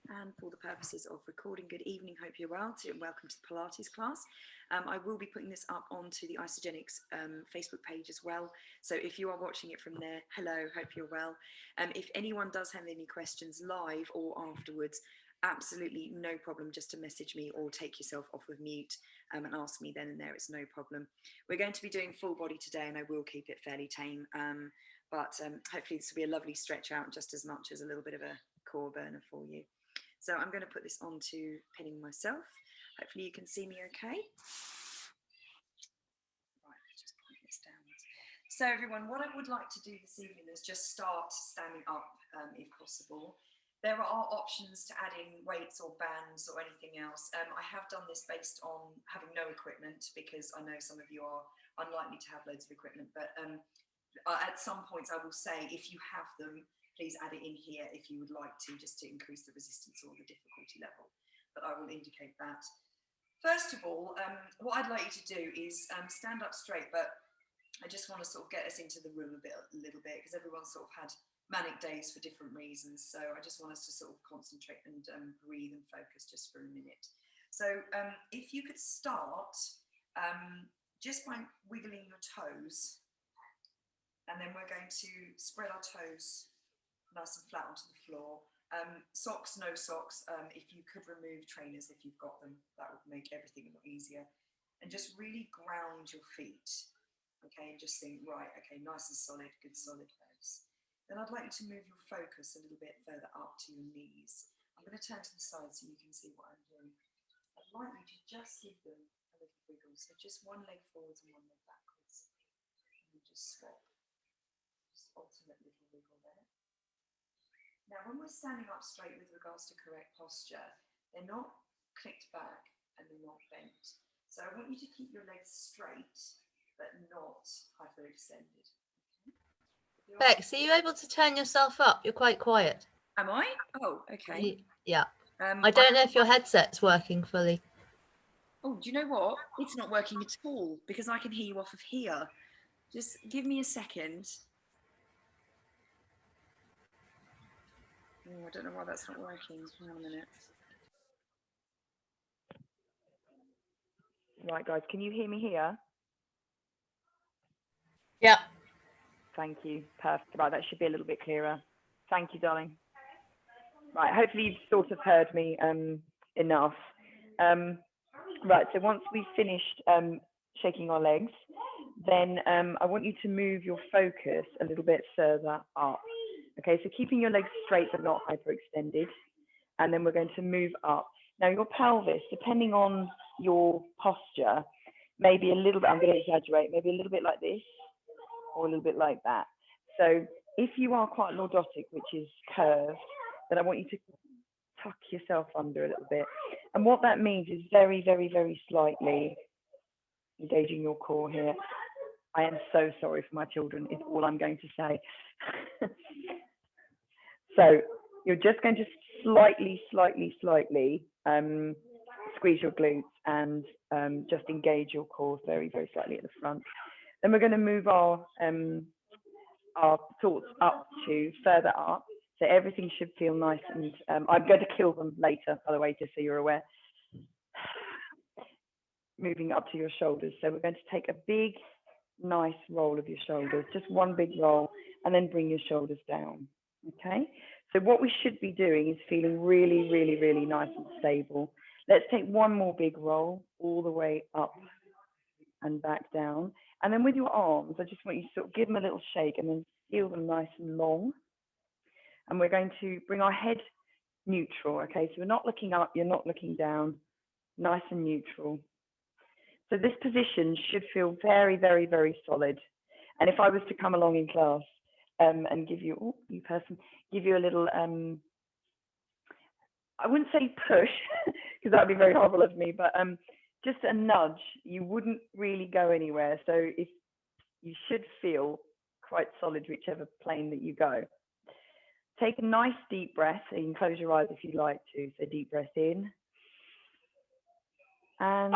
And for the purposes of recording, good evening, hope you're well, and welcome to the Pilates class. I will be putting this up onto the Isogenics Facebook page as well. So if you are watching it from there, hello, hope you're well. If anyone does have any questions live or afterwards, absolutely no problem just to message me or take yourself off of mute and ask me then and there, it's no problem. We're going to be doing full body today and I will keep it fairly tame, but hopefully this will be a lovely stretch out just as much as a little bit of a core burner for you. So I'm going to put this on to pinning myself. Hopefully you can see me okay. Right, just point this downwards. So everyone, what I would like to do this evening is just start standing up if possible. There are options to add in weights or bands or anything else. I have done this based on having no equipment because I know some of you are unlikely to have loads of equipment, but at some points I will say if you have them, please add it in here if you would like to, just to increase the resistance or the difficulty level. But I will indicate that. First of all, what I'd like you to do is stand up straight, but I just want to sort of get us into the room a little bit, because everyone's sort of had manic days for different reasons. So I just want us to sort of concentrate and breathe and focus just for a minute. So if you could start just by wiggling your toes, and then we're going to spread our toes nice and flat onto the floor. Socks, no socks. If you could remove trainers if you've got them, that would make everything a lot easier. And just really ground your feet. Okay, and just think, right, okay, nice and solid, good solid base. Then I'd like you to move your focus a little bit further up to your knees. I'm going to turn to the side so you can see what I'm doing. I'd like you to just give them a little wiggle. So just one leg forwards and one leg backwards. And you just swap. Just alternate little wiggle there. Now, when we're standing up straight with regards to correct posture, they're not clicked back and they're not bent. So I want you to keep your legs straight, but not hyperextended. Okay? Bex, are you able to turn yourself up? You're quite quiet. Am I? Oh, okay. Yeah. I don't know if your headset's working fully. Oh, do you know what? It's not working at all because I can hear you off of here. Just give me a second. Oh, I don't know why that's not working. Hang on a minute. Right, guys, can you hear me here? Yeah. Thank you. Perfect. Right, that should be a little bit clearer. Thank you, darling. Right, hopefully you've sort of heard me enough. Right, so once we've finished shaking our legs, then I want you to move your focus a little bit further up. Okay, so keeping your legs straight but not hyperextended. And then we're going to move up. Now your pelvis, depending on your posture, maybe a little bit, I'm going to exaggerate, maybe a little bit like this or a little bit like that. So if you are quite lordotic, which is curved, then I want you to tuck yourself under a little bit. And what that means is very, very, very slightly engaging your core here. I am so sorry for my children, is all I'm going to say. So you're just going to slightly squeeze your glutes and just engage your core very, very slightly at the front. Then we're going to move our thoughts up to further up. So everything should feel nice and I'm going to kill them later, by the way, just so you're aware. Moving up to your shoulders. So we're going to take a big, nice roll of your shoulders, just one big roll, and then bring your shoulders down. Okay, so what we should be doing is feeling really, really, really nice and stable. Let's take one more big roll all the way up and back down. And then with your arms, I just want you to sort of give them a little shake and then feel them nice and long. And we're going to bring our head neutral. Okay, so we're not looking up, you're not looking down, nice and neutral. So this position should feel very, very, very solid. And if I was to come along in class and give you, give you a little, I wouldn't say push, because that would be very horrible of me, but just a nudge, you wouldn't really go anywhere. So if you should feel quite solid, whichever plane that you go. Take a nice deep breath. So you can close your eyes if you'd like to. So deep breath in. And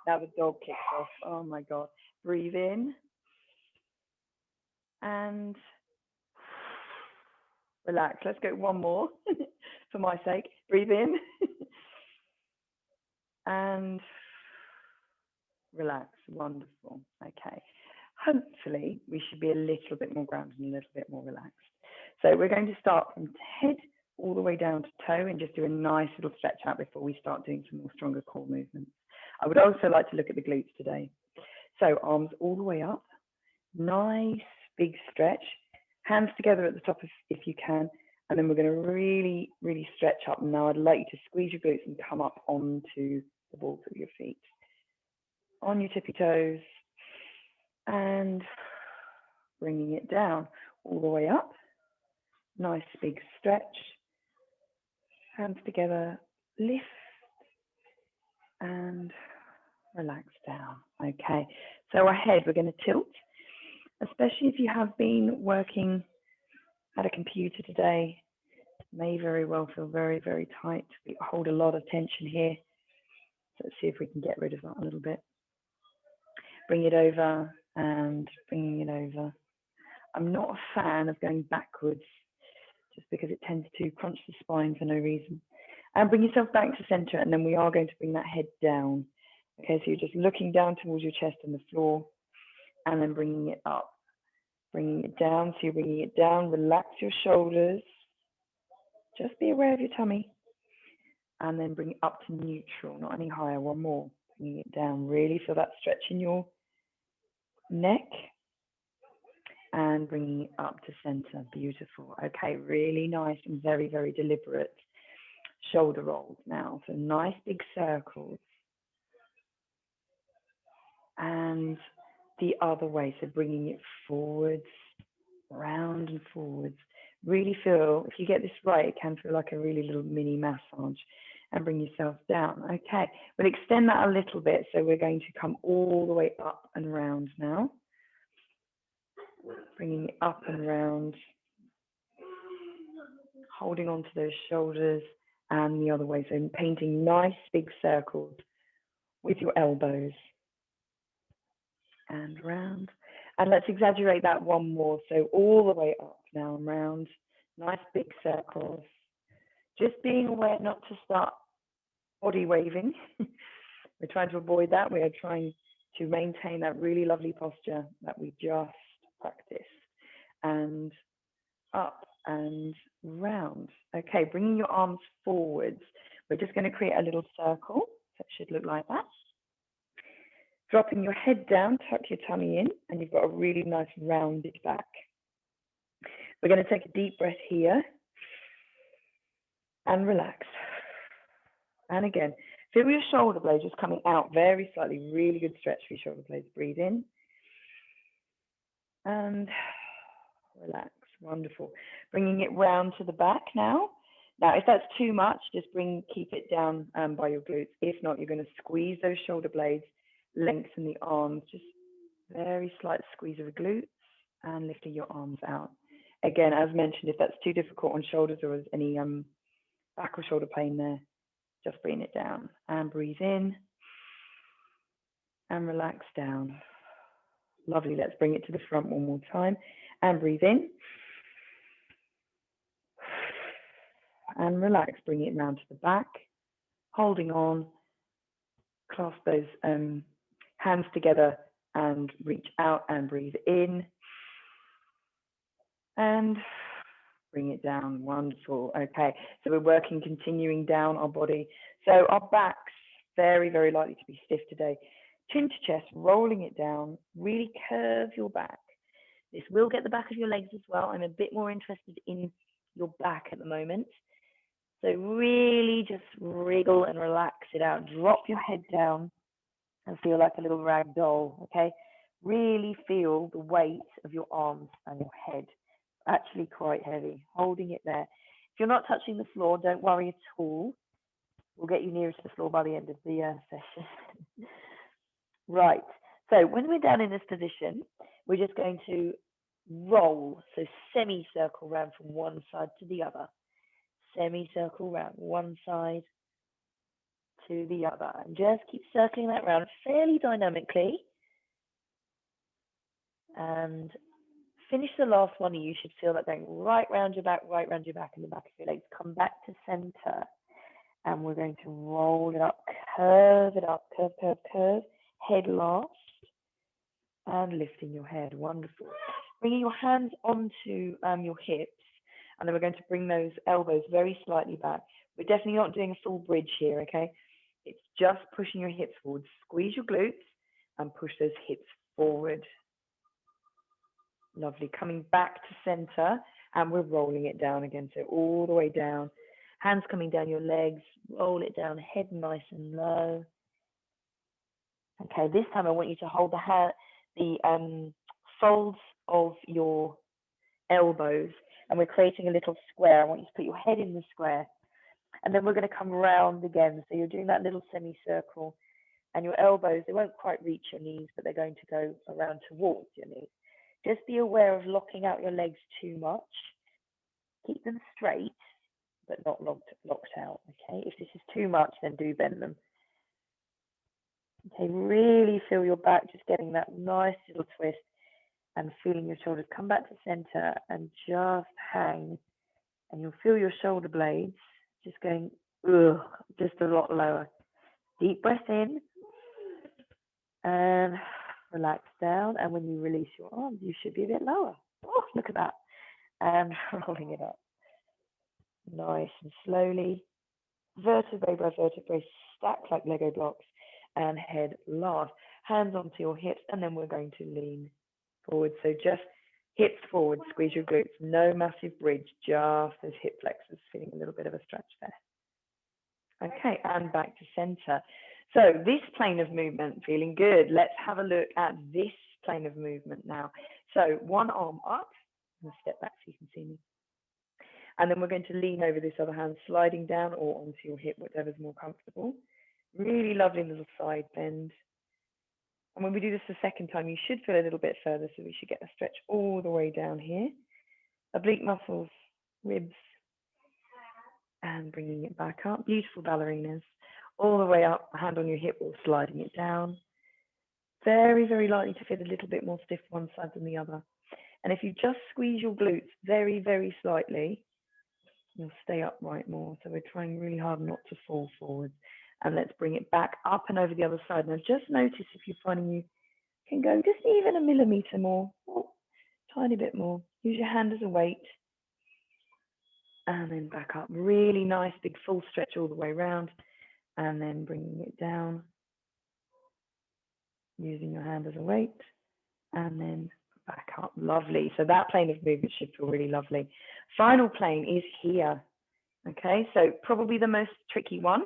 now the dog kicks off. Oh my God. Breathe in. And relax. Let's go one more for my sake. Breathe in and relax. Wonderful. Okay. Hopefully we should be a little bit more grounded and a little bit more relaxed. So we're going to start from head all the way down to toe and just do a nice little stretch out before we start doing some more stronger core movements. I would also like to look at the glutes today. So arms all the way up, nice big stretch, hands together at the top if you can, and then we're going to really, really stretch up. Now I'd like you to squeeze your glutes and come up onto the balls of your feet. On your tippy toes, and bringing it down all the way up. Nice big stretch. Hands together, lift and relax down. Okay, so our head, we're going to tilt, especially if you have been working at a computer today. May very well feel very, very tight. We hold a lot of tension here. So let's see if we can get rid of that a little bit. Bring it over and bringing it over. I'm not a fan of going backwards just because it tends to crunch the spine for no reason. And bring yourself back to center, and then we are going to bring that head down. Okay, so you're just looking down towards your chest and the floor, and then bringing it up. Bringing it down, so you're bringing it down, relax your shoulders. Just be aware of your tummy. And then bring it up to neutral, not any higher, one more. Bringing it down, really feel that stretch in your neck. And bringing it up to center, beautiful. Okay, really nice and very, very deliberate shoulder rolls now. So nice big circles. And the other way, so bringing it forwards, round and forwards. Really feel, if you get this right, it can feel like a really little mini massage. And bring yourself down. Okay, we'll extend that a little bit. So we're going to come all the way up and round now. Bringing it up and round. Holding on to those shoulders and the other way. So painting nice big circles with your elbows. And round. And let's exaggerate that one more. So all the way up now and round. Nice big circles. Just being aware not to start body waving. We're trying to avoid that. We are trying to maintain that really lovely posture that we just practiced. And up and round. Okay, bringing your arms forwards. We're just going to create a little circle. So it should look like that. Dropping your head down, tuck your tummy in, and you've got a really nice rounded back. We're going to take a deep breath here and relax. And again, feel your shoulder blades just coming out very slightly. Really good stretch for your shoulder blades. Breathe in and relax. Wonderful. Bringing it round to the back now. Now, if that's too much, just keep it down by your glutes. If not, you're going to squeeze those shoulder blades, lengthen the arms, just very slight squeeze of the glutes and lifting your arms out. Again, as mentioned, if that's too difficult on shoulders or there's any back or shoulder pain there, just bring it down and breathe in and relax down. Lovely. Let's bring it to the front one more time and breathe in and relax. Bring it round to the back, holding on. Clasp those hands together and reach out and breathe in and bring it down. Wonderful. Okay, so we're working, continuing down our body. So our backs, very, very likely to be stiff today. Chin to chest, rolling it down, really curve your back. This will get the back of your legs as well. I'm a bit more interested in your back at the moment. So really just wriggle and relax it out. Drop your head down and feel like a little rag doll, okay? Really feel the weight of your arms and your head. Actually quite heavy, holding it there. If you're not touching the floor, don't worry at all. We'll get you nearer to the floor by the end of the session. Right, so when we're down in this position, we're just going to roll, so semicircle round from one side to the other. Semicircle round one side to the other. And just keep circling that round fairly dynamically. And finish the last one, and you should feel that going right round your back, and the back of your legs. Come back to center, and we're going to roll it up, curve it up, curve, head last, and lifting your head. Wonderful. Bringing your hands onto your hips, and then we're going to bring those elbows very slightly back. We're definitely not doing a full bridge here, okay? It's just pushing your hips forward. Squeeze your glutes and push those hips forward. Lovely. Coming back to center, and we're rolling it down again. So all the way down. Hands coming down your legs. Roll it down. Head nice and low. Okay, this time I want you to hold the folds of your elbows, and we're creating a little square. I want you to put your head in the square, and then we're going to come round again. So you're doing that little semicircle, and your elbows, they won't quite reach your knees, but they're going to go around towards your knees. Just be aware of locking out your legs too much. Keep them straight, but not locked out, okay? If this is too much, then do bend them. Okay, really feel your back just getting that nice little twist, and feeling your shoulders come back to center and just hang. And you'll feel your shoulder blades just going, ugh, just a lot lower. Deep breath in, and relax down. And when you release your arms, you should be a bit lower. Oh, look at that. And rolling it up. Nice and slowly. Vertebrae by vertebrae, stack like Lego blocks, and head last. Hands onto your hips, and then we're going to lean forward. So just hips forward, squeeze your glutes. No massive bridge, just those hip flexors, feeling a little bit of a stretch there. Okay, and back to center. So this plane of movement, feeling good. Let's have a look at this plane of movement now. So one arm up. I'm going to step back so you can see me. And then we're going to lean over this other hand, sliding down or onto your hip, whatever's more comfortable. Really lovely little side bend. And when we do this the second time, you should feel a little bit further, so we should get a stretch all the way down here. Oblique muscles, ribs, and bringing it back up. Beautiful ballerinas. All the way up, hand on your hip or sliding it down. Very, very likely to feel a little bit more stiff one side than the other. And if you just squeeze your glutes very, very slightly, you'll stay upright more. So we're trying really hard not to fall forward. And let's bring it back up and over the other side. Now just notice if you're finding you can go just even a millimeter more, oh, tiny bit more. Use your hand as a weight. And then back up. Really nice, big full stretch all the way around. And then bringing it down. Using your hand as a weight. And then back up. Lovely. So that plane of movement should feel really lovely. Final plane is here. Okay, so probably the most tricky one.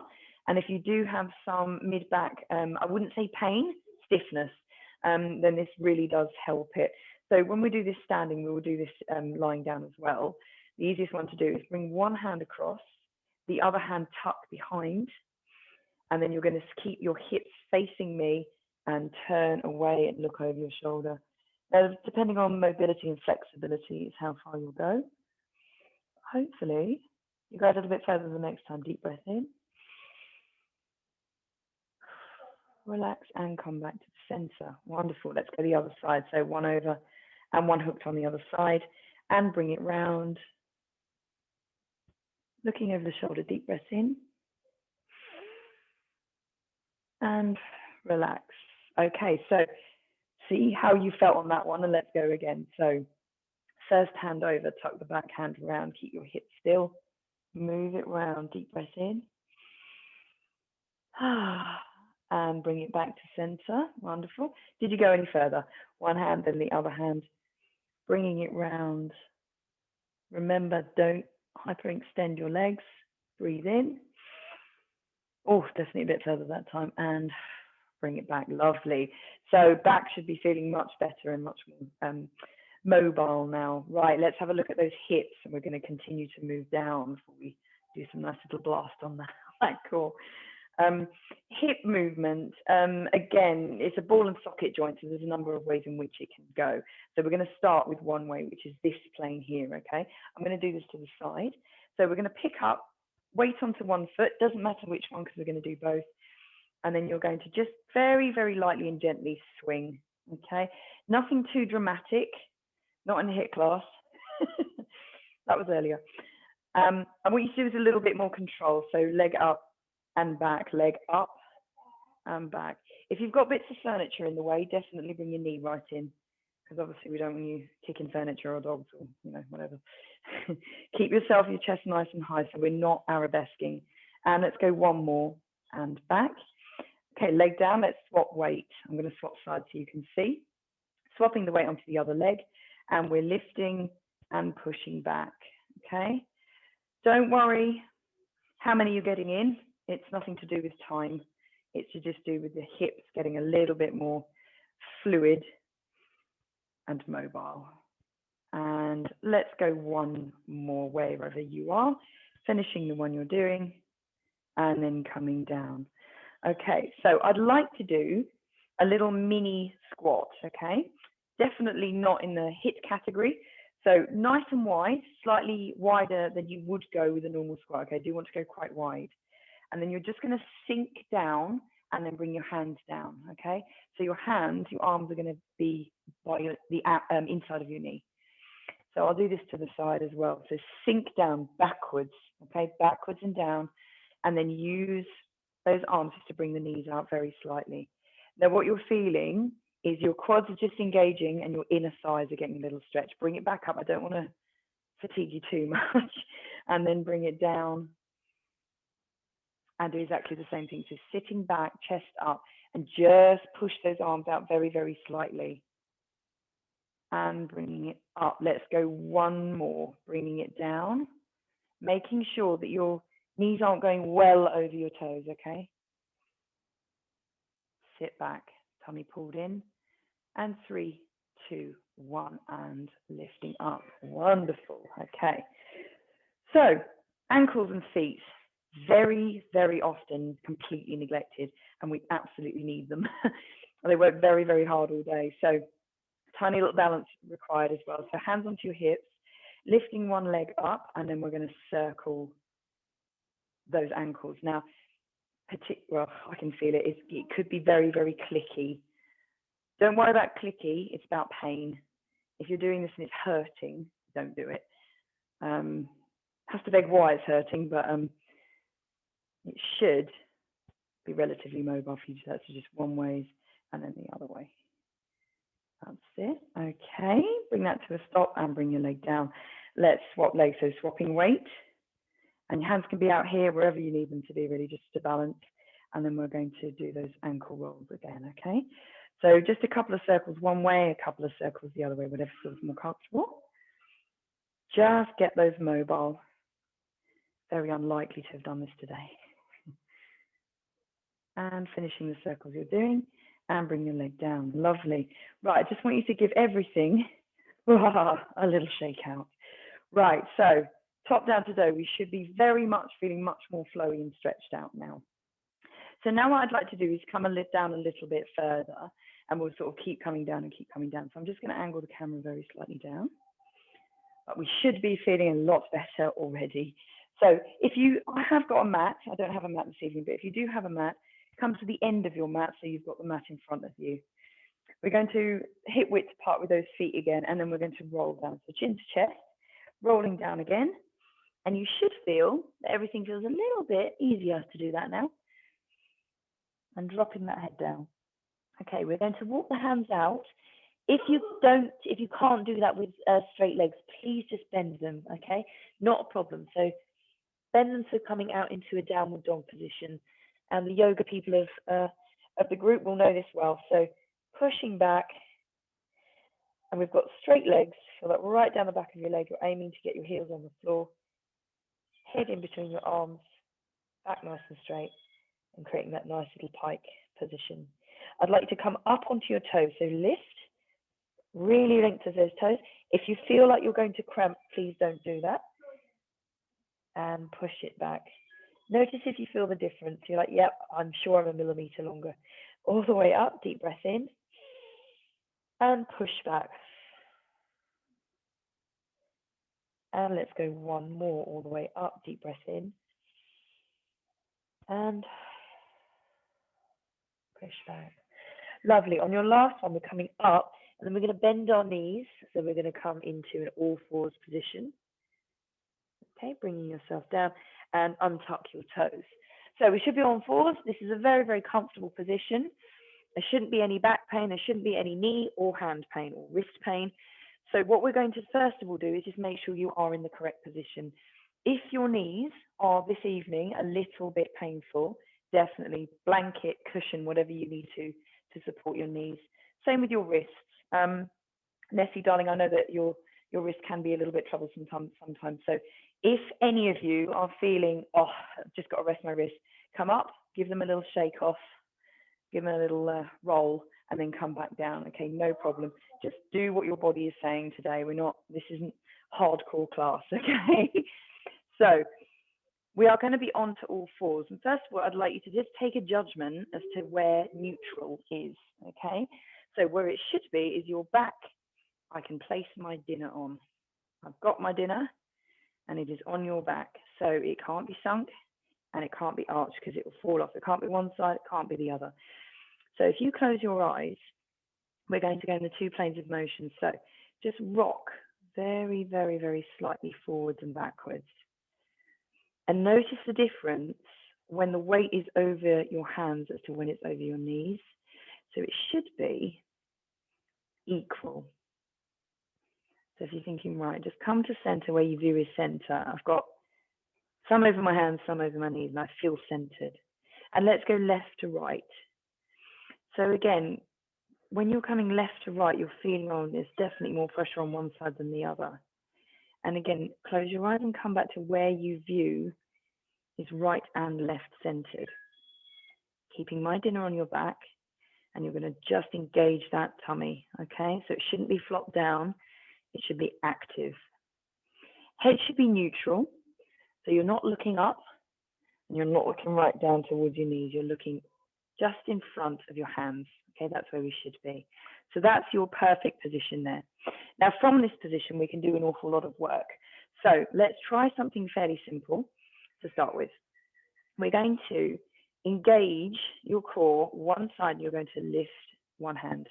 And if you do have some mid-back, I wouldn't say pain, stiffness, then this really does help it. So when we do this standing, we will do this lying down as well. The easiest one to do is bring one hand across, the other hand tucked behind, and then you're going to keep your hips facing me and turn away and look over your shoulder. Now, depending on mobility and flexibility is how far you'll go. Hopefully, you go a little bit further the next time. Deep breath in. Relax and come back to the center. Wonderful. Let's go the other side. So one over and one hooked on the other side, and bring it round. Looking over the shoulder, deep breath in. And relax. Okay, so see how you felt on that one, and let's go again. So first hand over, tuck the back hand around, keep your hips still. Move it round, deep breath in. And bring it back to center. Wonderful. Did you go any further? One hand, then the other hand. Bringing it round. Remember, don't hyperextend your legs. Breathe in. Oh, definitely a bit further that time. And bring it back. Lovely. So back should be feeling much better and much more mobile now. Right, let's have a look at those hips. And we're going to continue to move down before we do some nice little blast on that core. Hip movement, again, it's a ball and socket joint, so there's a number of ways in which it can go. So we're going to start with one way, which is this plane here, okay? I'm going to do this to the side. So we're going to pick up, weight onto one foot, doesn't matter which one because we're going to do both. And then you're going to just very, very lightly and gently swing, okay? Nothing too dramatic, not in the HIIT class. That was earlier. And what you do is a little bit more control. So leg up and back, leg up and back. If you've got bits of furniture in the way, definitely bring your knee right in, because obviously we don't want you kicking furniture or dogs or, you know, whatever. Keep yourself, your chest nice and high so we're not arabesquing. And let's go one more and back. Okay, leg down, let's swap weight. I'm going to swap sides so you can see. Swapping the weight onto the other leg, and we're lifting and pushing back, okay? Don't worry how many you're getting in. It's nothing to do with time. It's to just do with the hips getting a little bit more fluid and mobile. And let's go one more wherever you are, finishing the one you're doing and then coming down. Okay, so I'd like to do a little mini squat, okay? Definitely not in the HIIT category. So nice and wide, slightly wider than you would go with a normal squat. Okay, do you want to go quite wide? And then you're just going to sink down and then bring your hands down, okay? So your hands, your arms are going to be by the inside of your knee. So I'll do this to the side as well. So sink down backwards, okay? Backwards and down, and then use those arms just to bring the knees out very slightly. Now what you're feeling is your quads are just engaging and your inner thighs are getting a little stretch. Bring it back up. I don't want to fatigue you too much. And then bring it down and do exactly the same thing. So sitting back, chest up, and just push those arms out very, very slightly. And bringing it up. Let's go one more. Bringing it down, making sure that your knees aren't going well over your toes, okay? Sit back, tummy pulled in, and 3, 2, 1, and lifting up. Wonderful, okay. So ankles and feet, very, very often completely neglected, and we absolutely need them. They work very, very hard all day. So tiny little balance required as well. So hands onto your hips, lifting one leg up, and then we're going to circle those ankles. Now, well, I can feel it. It could be very, very clicky. Don't worry about clicky. It's about pain. If you're doing this and it's hurting, don't do it. Has to beg why it's hurting, but it should be relatively mobile for you to do that. So just one way and then the other way. That's it. Okay, bring that to a stop and bring your leg down. Let's swap legs. So swapping weight, and your hands can be out here wherever you need them to be, really, just to balance. And then we're going to do those ankle rolls again. Okay, so just a couple of circles one way, a couple of circles the other way, whatever feels more comfortable. Just get those mobile. Very unlikely to have done this today. And finishing the circles you're doing, and bring your leg down. Lovely. Right, I just want you to give everything a little shake out. Right, so top down today, we should be very much feeling much more flowy and stretched out now. So now what I'd like to do is come down a little bit further, and we'll sort of keep coming down and keep coming down. So I'm just going to angle the camera very slightly down. But we should be feeling a lot better already. So I have got a mat. I don't have a mat this evening, but if you do have a mat, come to the end of your mat so you've got the mat in front of you. We're going to hip width apart with those feet again, and then we're going to roll down. So chin to chest, rolling down again. And you should feel that everything feels a little bit easier to do that now. And dropping that head down. Okay, we're going to walk the hands out. If you can't do that with straight legs, please just bend them, okay? Not a problem. So bend them so coming out into a downward dog position. And the yoga people of the group will know this well. So pushing back, and we've got straight legs. Feel that right down the back of your leg. You're aiming to get your heels on the floor. Head in between your arms, back nice and straight, and creating that nice little pike position. I'd like you to come up onto your toes. So lift, really lengthen those toes. If you feel like you're going to cramp, please don't do that. And push it back. Notice if you feel the difference. You're like, yep, I'm sure I'm a millimeter longer. All the way up, deep breath in. And push back. And let's go one more, all the way up, deep breath in. And push back. Lovely. On your last one, we're coming up. And then we're going to bend our knees. So we're going to come into an all fours position. Okay, bringing yourself down and untuck your toes. So we should be on fours. This is a very, very comfortable position. There shouldn't be any back pain. There shouldn't be any knee or hand pain or wrist pain. So what we're going to first of all do is just make sure you are in the correct position. If your knees are this evening a little bit painful, definitely blanket, cushion, whatever you need to support your knees. Same with your wrists. Nessie, darling, I know that your wrist can be a little bit troublesome sometimes. So if any of you are feeling, oh, I've just got to rest my wrist, come up, give them a little shake off, give them a little roll, and then come back down. Okay, no problem. Just do what your body is saying today. This isn't hardcore class, okay? So we are going to be on to all fours. And first of all, I'd like you to just take a judgment as to where neutral is, okay? So where it should be is your back. I can place my dinner on. I've got my dinner and it is on your back. So it can't be sunk and it can't be arched because it will fall off. It can't be one side, it can't be the other. So if you close your eyes, we're going to go in the two planes of motion. So just rock very, very, very slightly forwards and backwards. And notice the difference when the weight is over your hands as to when it's over your knees. So it should be equal. So if you're thinking, right, just come to center where your view is center. I've got some over my hands, some over my knees, and I feel centered. And let's go left to right. So again, when you're coming left to right, you're feeling, oh, there's definitely more pressure on one side than the other. And again, close your eyes and come back to where you view is right and left centered. Keeping my dinner on your back, and you're going to just engage that tummy, okay? So it shouldn't be flopped down, it should be active. Head should be neutral, so you're not looking up, and you're not looking right down towards your knees, you're looking just in front of your hands, okay? That's where we should be. So that's your perfect position there. Now from this position, we can do an awful lot of work. So let's try something fairly simple to start with. We're going to engage your core one side, and you're going to lift one hand.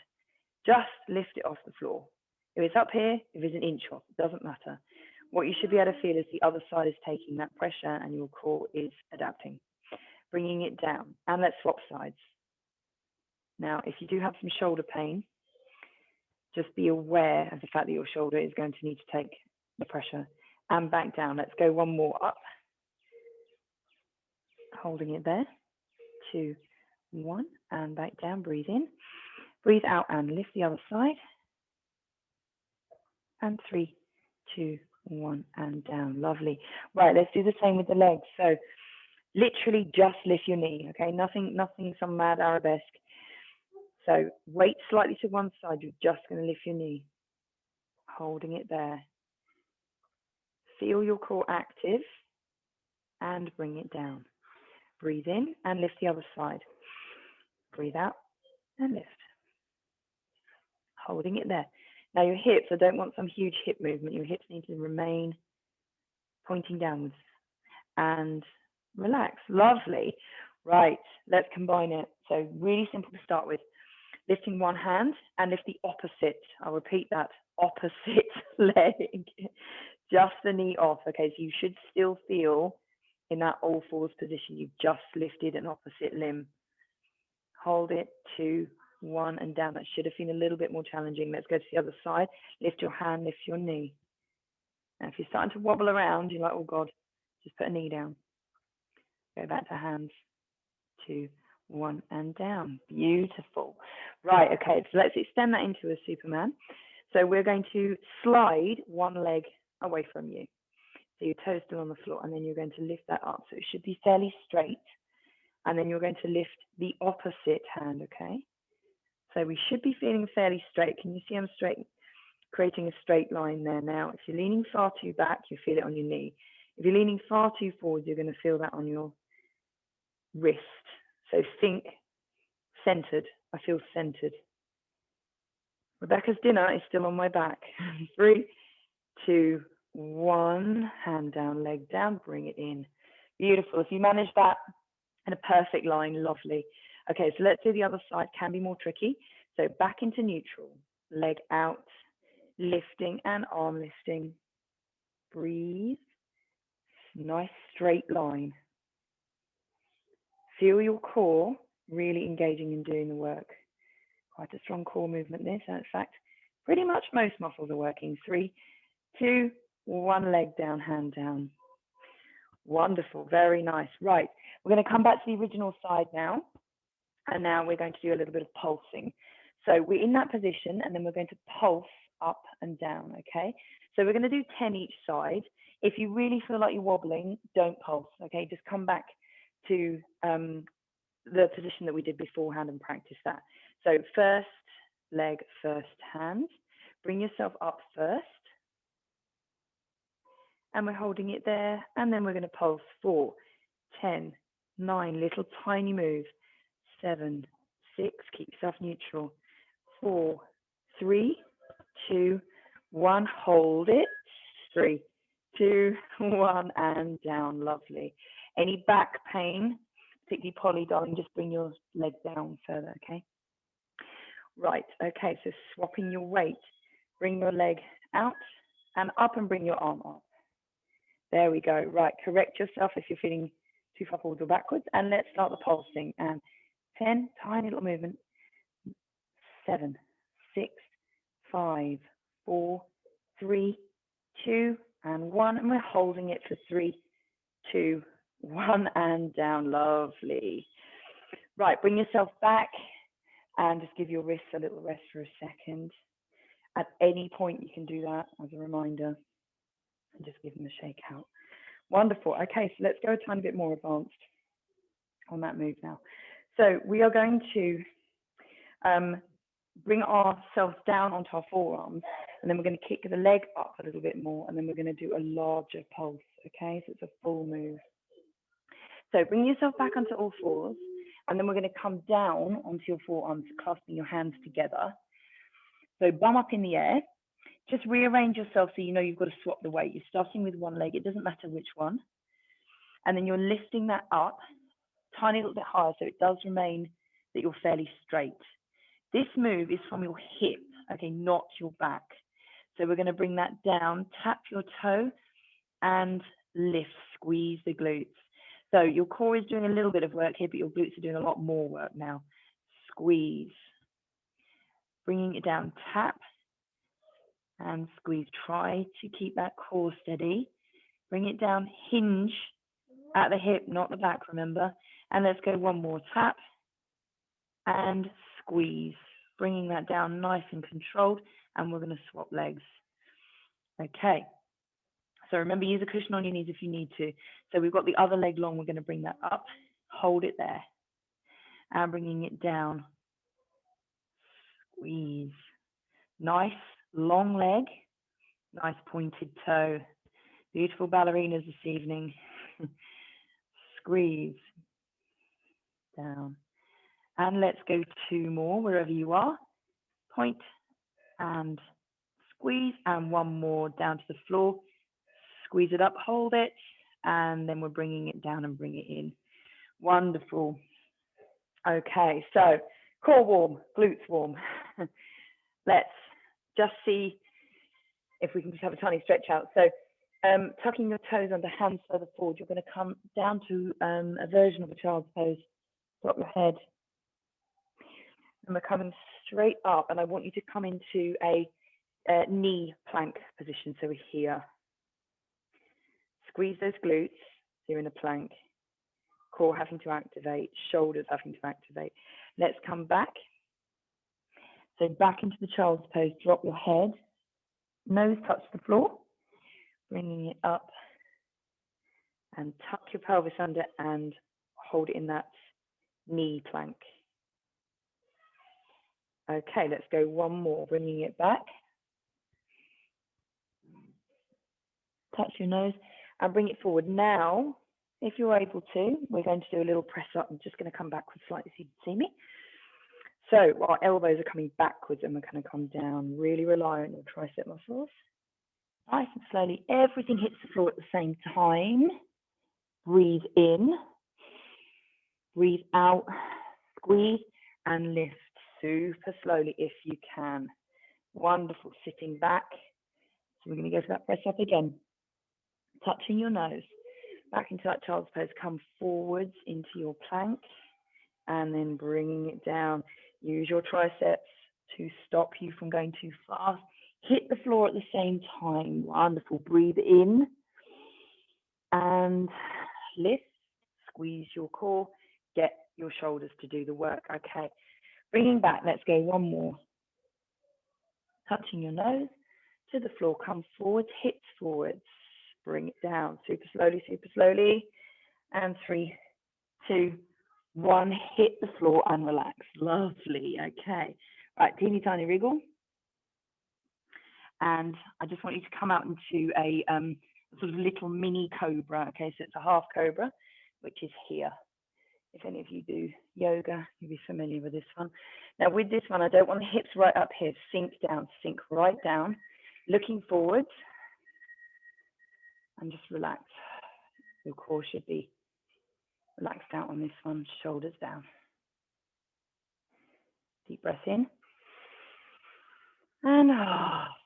Just lift it off the floor. If it's up here, if it's an inch off, it doesn't matter. What you should be able to feel is the other side is taking that pressure and your core is adapting, bringing it down. And let's swap sides. Now, if you do have some shoulder pain, just be aware of the fact that your shoulder is going to need to take the pressure and back down. Let's go one more up. Holding it there. 2, 1, and back down. Breathe in. Breathe out and lift the other side. And 3, 2, 1, and down. Lovely. Right, let's do the same with the legs. So literally just lift your knee, okay? Nothing some mad arabesque. So weight slightly to one side, you're just going to lift your knee. Holding it there. Feel your core active and bring it down. Breathe in and lift the other side. Breathe out and lift. Holding it there. Now your hips, I don't want some huge hip movement. Your hips need to remain pointing downwards. And relax. Lovely. Right, let's combine it. So really simple to start with. Lifting one hand and lift the opposite. I'll repeat that. Opposite leg. Just the knee off. Okay, so you should still feel in that all fours position. You've just lifted an opposite limb. Hold it, 2, 1, and down. That should have been a little bit more challenging. Let's go to the other side. Lift your hand, lift your knee. Now, if you're starting to wobble around, you're like, oh God, just put a knee down. Go back to hands. 2, 1, and down. Beautiful. Right, okay, so let's extend that into a Superman. So we're going to slide one leg away from you. So your toes still on the floor, and then you're going to lift that up. So it should be fairly straight. And then you're going to lift the opposite hand, okay? So we should be feeling fairly straight. Can you see I'm straight, creating a straight line there now? If you're leaning far too back, you feel it on your knee. If you're leaning far too forward, you're going to feel that on your wrist. So think centered. I feel centered. Rebecca's dinner is still on my back. 3, 2, 1. Hand down, leg down, bring it in. Beautiful. If you manage that in a perfect line, lovely. Okay, so let's do the other side. Can be more tricky. So back into neutral. leg out, lifting and arm lifting. Breathe. Nice straight line. Feel your core really engaging in doing the work. Quite a strong core movement this. In fact, pretty much most muscles are working. 3, 2, 1 leg down, hand down. Wonderful, very nice. Right, we're going to come back to the original side now. And now we're going to do a little bit of pulsing. So we're in that position and then we're going to pulse up and down, okay? So we're going to do 10 each side. If you really feel like you're wobbling, don't pulse, okay? Just come back to the position that we did beforehand and practice that. So first leg, first hand. Bring yourself up first. And we're holding it there. And then we're going to pulse 4, 10, 9, little tiny move. 7, 6, keep yourself neutral. 4, 3, 2, 1, hold it. 3, 2, 1, and down. Lovely. Any back pain, particularly Polly, darling, just bring your leg down further, okay? Right, okay, so swapping your weight. Bring your leg out and up and bring your arm up. There we go. Right, correct yourself if you're feeling too far forwards or backwards. And let's start the pulsing. And 10, tiny little movement. 7, 6, 5, 4, 3, 2, and 1. And we're holding it for 3, 2, 1, and down. Lovely. Right, bring yourself back and just give your wrists a little rest for a second. At any point you can do that as a reminder. And just give them a shake out. Wonderful. Okay, so let's go a tiny bit more advanced on that move now. So we are going to bring ourselves down onto our forearms, and then we're going to kick the leg up a little bit more, and then we're going to do a larger pulse, okay? So it's a full move. So bring yourself back onto all fours, and then we're going to come down onto your forearms, clasping your hands together. So bum up in the air. Just rearrange yourself so you know you've got to swap the weight. You're starting with one leg, it doesn't matter which one. And then you're lifting that up, tiny little bit higher, so it does remain that you're fairly straight. This move is from your hip, okay, not your back. So we're going to bring that down, tap your toe, and lift, squeeze the glutes. So your core is doing a little bit of work here, but your glutes are doing a lot more work now. Squeeze. Bringing it down, tap, and squeeze. Try to keep that core steady. Bring it down, hinge at the hip, not the back, remember. And let's go one more, tap and squeeze. Bringing that down nice and controlled, and we're going to swap legs. Okay, so remember, use a cushion on your knees if you need to. So we've got the other leg long, we're going to bring that up, hold it there, and bringing it down, squeeze. Nice long leg, nice pointed toe. Beautiful ballerinas this evening. Squeeze down. And let's go 2 more wherever you are. Point and squeeze, and 1 more down to the floor. Squeeze it up, hold it, and then we're bringing it down and bring it in. Wonderful. Okay, so core warm, glutes warm. Let's just see if we can just have a tiny stretch out. So tucking your toes under, hands further forward, you're going to come down to a version of a child's pose. Drop your head. And we're coming straight up, and I want you to come into a knee plank position. So we're here. Squeeze those glutes. So you're in a plank. Core having to activate, shoulders having to activate. Let's come back. So back into the child's pose. Drop your head. Nose touch the floor. Bringing it up. And tuck your pelvis under and hold it in that knee plank. Okay, let's go 1 more, bringing it back. Touch your nose and bring it forward. Now, if you're able to, we're going to do a little press up. I'm just going to come backwards slightly so you can see me. So our elbows are coming backwards and we're going to come down. Really rely on your tricep muscles. Nice and slowly, everything hits the floor at the same time. Breathe in, breathe out, squeeze and lift super slowly if you can. Wonderful, sitting back. So we're going to go to that press up again. Touching your nose. Back into that child's pose. Come forwards into your plank. And then bringing it down. Use your triceps to stop you from going too fast. Hit the floor at the same time. Wonderful. Breathe in. And lift. Squeeze your core. Get your shoulders to do the work. Okay. Bringing back. Let's go one more. Touching your nose to the floor. Come forwards. Hips forwards. Bring it down. Super slowly, super slowly. And 3, 2, 1. Hit the floor and relax. Lovely. Okay. Right. Teeny tiny wriggle. And I just want you to come out into a sort of little mini cobra. Okay. So it's a half cobra, which is here. If any of you do yoga, you'll be familiar with this one. Now with this one, I don't want the hips right up here. Sink down, sink right down, looking forwards, and just relax. Your core should be relaxed out on this one, shoulders down. Deep breath in. And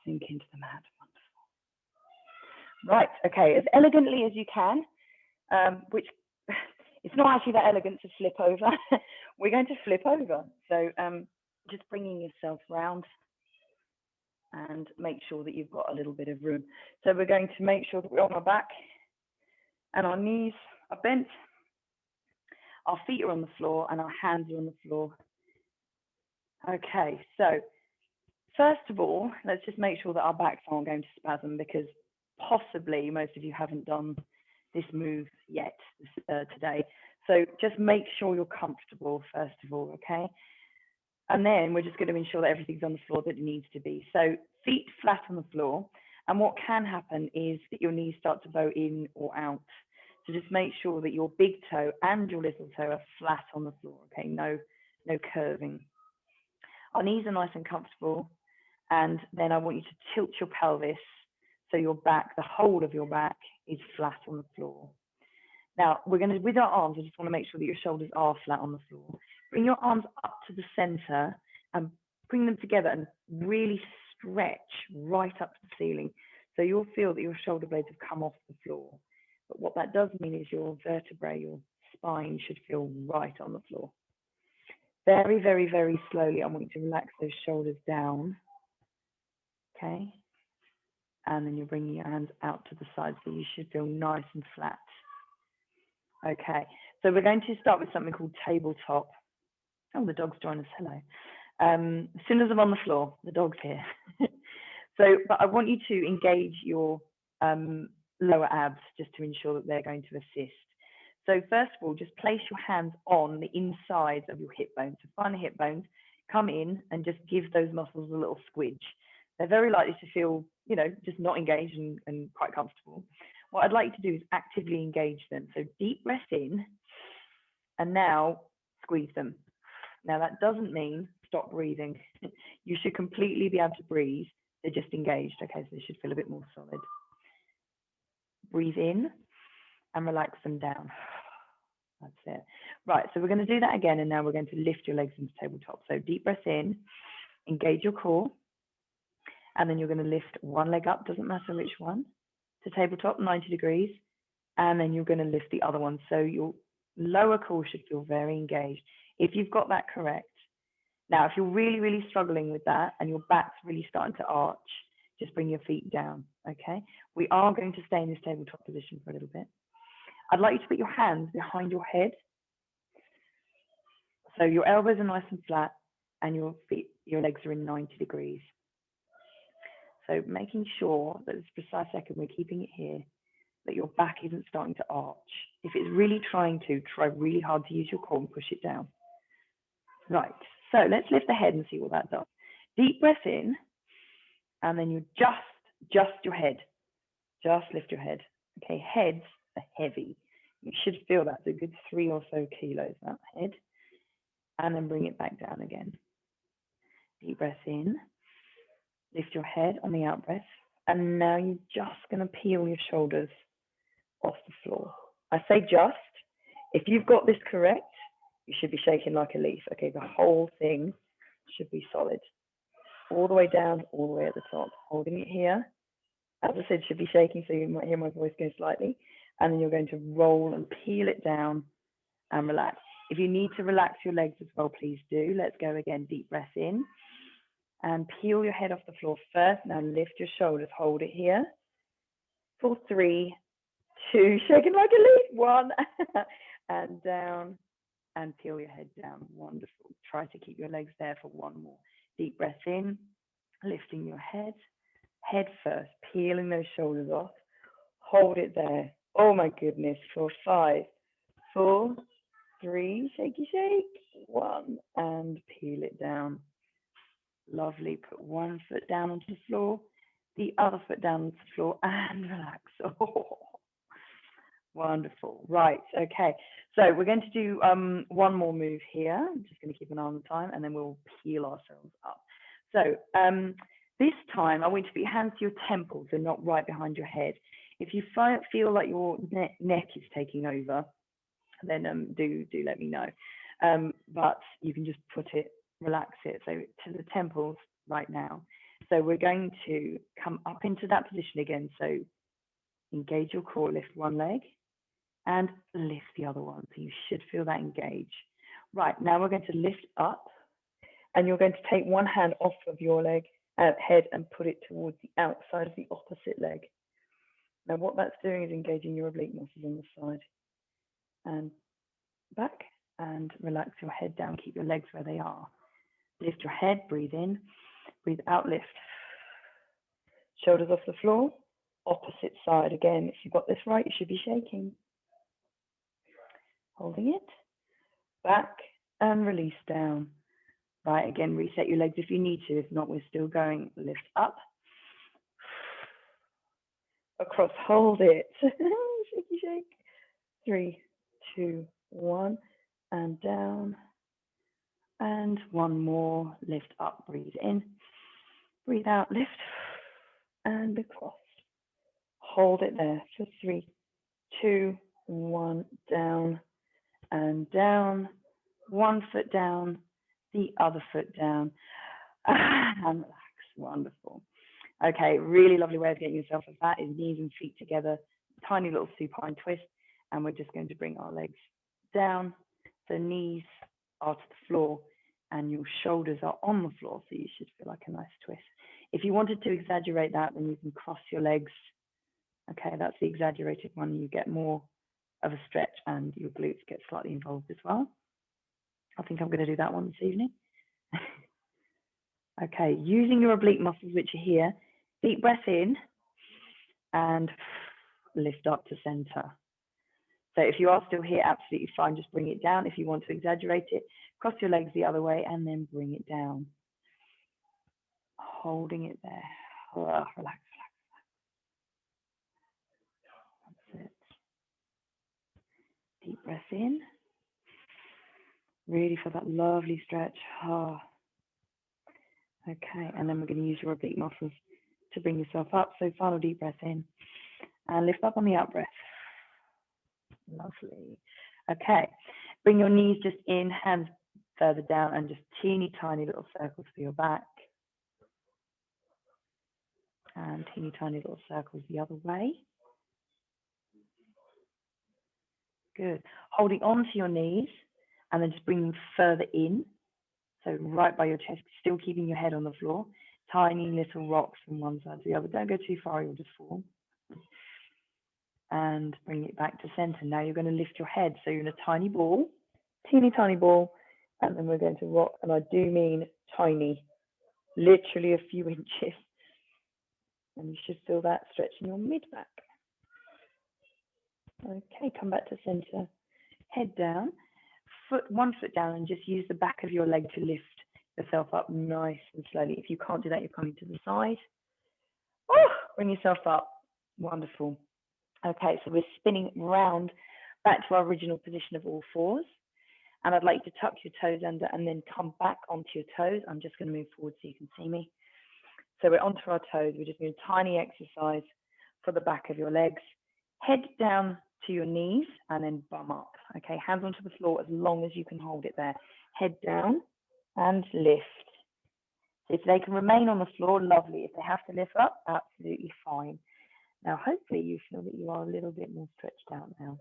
sink into the mat. Wonderful. Right, okay, as elegantly as you can, which it's not actually that elegant to flip over. We're going to flip over. So just bringing yourself round and make sure that you've got a little bit of room. So we're going to make sure that we're on our back and our knees are bent. Our feet are on the floor and our hands are on the floor. Okay, so first of all, let's just make sure that our backs aren't going to spasm, because possibly most of you haven't done this move yet today. So just make sure you're comfortable first of all, okay? And then we're just going to ensure that everything's on the floor that it needs to be. So feet flat on the floor. And what can happen is that your knees start to bow in or out. So just make sure that your big toe and your little toe are flat on the floor, okay? No curving. Our knees are nice and comfortable. And then I want you to tilt your pelvis so your back, the whole of your back, is flat on the floor. Now, we're going to, with our arms, I just want to make sure that your shoulders are flat on the floor. Bring your arms up to the center and bring them together and really stretch right up to the ceiling. So you'll feel that your shoulder blades have come off the floor. But what that does mean is your vertebrae, your spine should feel right on the floor. Very, very, very slowly, I want you to relax those shoulders down. Okay. And then you're bringing your hands out to the side, so you should feel nice and flat. Okay, so we're going to start with something called tabletop. Oh, the dog's joined us, hello. As soon as I'm on the floor, the dog's here. So, but I want you to engage your lower abs just to ensure that they're going to assist. So first of all, just place your hands on the insides of your hip bones. So find the hip bones, come in and just give those muscles a little squidge. They're very likely to feel, you know, just not engaged and quite comfortable. What I'd like you to do is actively engage them. So deep breath in, and now squeeze them. Now that doesn't mean stop breathing. You should completely be able to breathe. They're just engaged. Okay, so they should feel a bit more solid. Breathe in and relax them down. That's it. Right, so we're going to do that again, and now we're going to lift your legs into tabletop. So deep breath in, engage your core. And then you're going to lift one leg up, doesn't matter which one, to tabletop, 90 degrees. And then you're going to lift the other one. So your lower core should feel very engaged. If you've got that correct. Now, if you're really, really struggling with that and your back's really starting to arch, just bring your feet down, okay? We are going to stay in this tabletop position for a little bit. I'd like you to put your hands behind your head. So your elbows are nice and flat and your feet, your legs are in 90 degrees. So making sure that this precise second we're keeping it here, that your back isn't starting to arch. If it's really trying to, try really hard to use your core and push it down. Right, so let's lift the head and see what that does. Deep breath in, and then you just your head. Just lift your head. Okay, heads are heavy. You should feel that's a good 3 or so kilos, that head. And then bring it back down again. Deep breath in. Lift your head on the out breath. And now you're just going to peel your shoulders off the floor. I say just. If you've got this correct, you should be shaking like a leaf. Okay, the whole thing should be solid. all the way down, all the way at the top, holding it here. As I said, should be shaking, so you might hear my voice go slightly. And then you're going to roll and peel it down and relax. If you need to relax your legs as well, please do. Let's go again, deep breath in. And peel your head off the floor first. Now lift your shoulders, hold it here. For 3, 2, shaking like a leaf, 1, and down, and peel your head down. Wonderful. Try to keep your legs there for 1 more. Deep breath in, lifting your head first, peeling those shoulders off. Hold it there. Oh my goodness, for 5, 4, 3, shaky shake, 1, and peel it down. Lovely. Put 1 foot down onto the floor, the other foot down onto the floor, and relax. Oh, wonderful. Right. Okay. So we're going to do 1 more move here. I'm just going to keep an eye on the time, and then we'll peel ourselves up. So this time, I want you to put your hands to your temples and not right behind your head. If you feel like your neck is taking over, then do let me know. But you can just relax it. So to the temples right now. So we're going to come up into that position again. So engage your core, lift 1 leg and lift the other one. So you should feel that engage. Right, now we're going to lift up and you're going to take 1 hand off of your head and put it towards the outside of the opposite leg. Now what that's doing is engaging your oblique muscles on the side and back, and relax your head down, keep your legs where they are. Lift your head, breathe in, breathe out, lift. Shoulders off the floor, opposite side. Again, if you got this right, you should be shaking. Holding it, back and release down. Right, again, reset your legs if you need to. If not, we're still going. Lift up, across, hold it. Shaky shake. 3, 2, 1, and down. And 1 more. Lift up, breathe in, breathe out, lift, and across. Hold it there for 3, 2, 1, down and down. 1 foot down, the other foot down, and relax. Wonderful. Okay, really lovely way of getting yourself as that is knees and feet together, tiny little supine twist, and we're just going to bring our legs down. The knees are to the floor and your shoulders are on the floor, so you should feel like a nice twist. If you wanted to exaggerate that, then you can cross your legs. Okay, that's the exaggerated one. You get more of a stretch and your glutes get slightly involved as well. I think I'm going to do that one this evening. Okay, using your oblique muscles, which are here, deep breath in and lift up to center. So if you are still here, absolutely fine, just bring it down. If you want to exaggerate it, cross your legs the other way and then bring it down. Holding it there. Relax, relax. That's it. Deep breath in. Really feel that lovely stretch. Oh. Okay, and then we're going to use your oblique muscles to bring yourself up. So final deep breath in and lift up on the out breath. Lovely. Okay, bring your knees just in, hands further down, and just teeny tiny little circles for your back. And teeny tiny little circles the other way. Good. Holding on to your knees and then just bring them further in. So right by your chest, still keeping your head on the floor. Tiny little rocks from one side to the other. Don't go too far, you'll just fall. And bring it back to center. Now you're going to lift your head. So you're in a tiny ball, teeny tiny ball, and then we're going to rock. And I do mean tiny, literally a few inches. And you should feel that stretch in your mid-back. Okay, come back to center. Head down, 1 foot down, and just use the back of your leg to lift yourself up nice and slowly. If you can't do that, you're coming to the side. Oh, bring yourself up. Wonderful. Okay, so we're spinning round back to our original position of all fours. And I'd like you to tuck your toes under and then come back onto your toes. I'm just going to move forward so you can see me. So we're onto our toes. We're just doing a tiny exercise for the back of your legs. Head down to your knees and then bum up. Okay, hands onto the floor as long as you can hold it there. Head down and lift. So if they can remain on the floor, lovely. If they have to lift up, absolutely fine. Now, hopefully you feel that you are a little bit more stretched out now.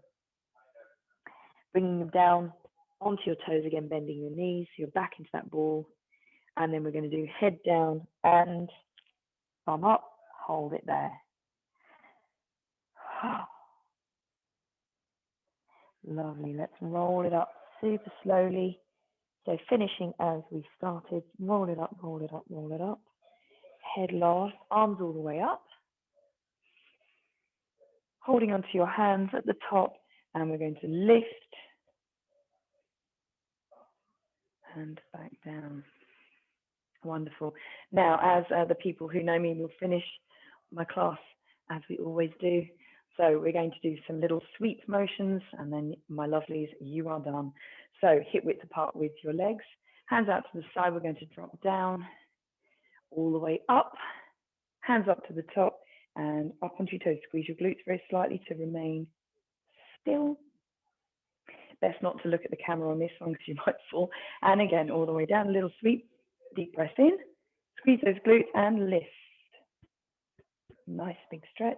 Bringing them down onto your toes again, bending your knees, so you're back into that ball. And then we're going to do head down and thumb up, hold it there. Lovely, let's roll it up super slowly. So finishing as we started, roll it up, roll it up, roll it up. Head last, arms all the way up. Holding onto your hands at the top, and we're going to lift and back down. Wonderful. Now, as the people who know me will finish my class as we always do. So we're going to do some little sweep motions, and then my lovelies, you are done. So hip width apart with your legs, hands out to the side. We're going to drop down, all the way up, hands up to the top, and up onto your toes. Squeeze your glutes very slightly to remain still. Best not to look at the camera on this one because you might fall. And again, all the way down, a little sweep, deep breath in, squeeze those glutes and lift. Nice big stretch.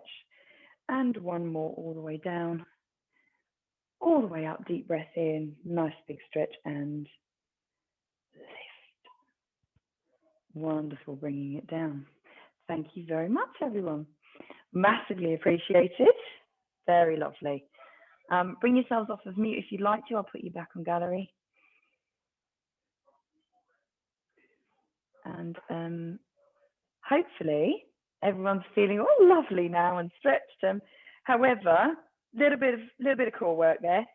And one more all the way down, all the way up, deep breath in, nice big stretch and lift. Wonderful, bringing it down. Thank you very much, everyone. Massively appreciated. Very lovely. Bring yourselves off of mute if you'd like to. I'll put you back on gallery. And hopefully everyone's feeling all lovely now and stretched. However, little bit of core work there.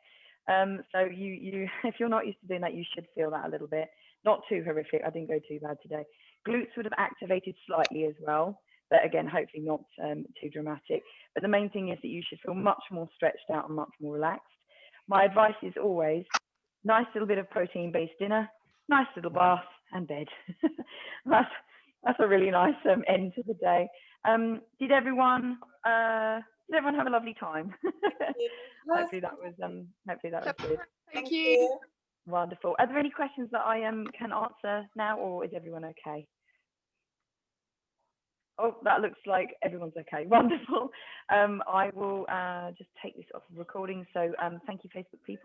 So you if you're not used to doing that, you should feel that a little bit. Not too horrific. I didn't go too bad today. Glutes would have activated slightly as well, but again, hopefully not too dramatic. But the main thing is that you should feel much more stretched out and much more relaxed. My advice is always nice little bit of protein-based dinner, nice little bath and bed. That's a really nice end to the day. Did everyone have a lovely time? Hopefully that was good. Thank you. Wonderful. Are there any questions that I can answer now, or is everyone okay? Oh, that looks like everyone's okay. Wonderful. I will just take this off the recording. So thank you, Facebook people.